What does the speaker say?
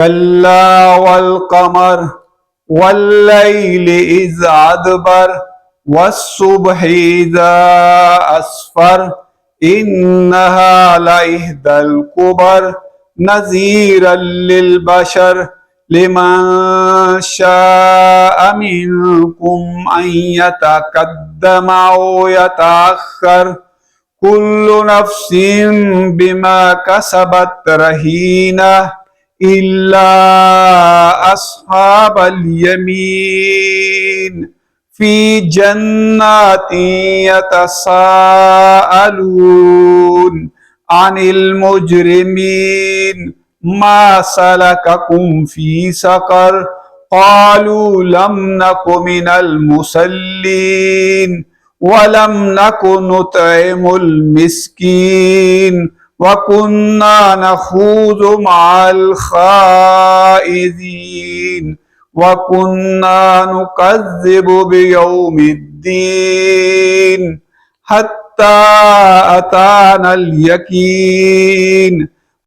كلا والقمر والليل إذ أدبر والصبح إذا أسفر إنها لإحدى الكبر نذيرا للبشر لمن شاء منكم أن يتقدم أو يتأخر كل نفس بما كسبت رهينة إلا أصحاب اليمين في جنات يتساءلون عن المجرمين ما سلككم في سقر قالوا لم نك من المصلين ولم نك نطعم المسكين وكنا نخوض مع الخائضين وكنا نكذب بيوم الدين حتى أتانا اليقين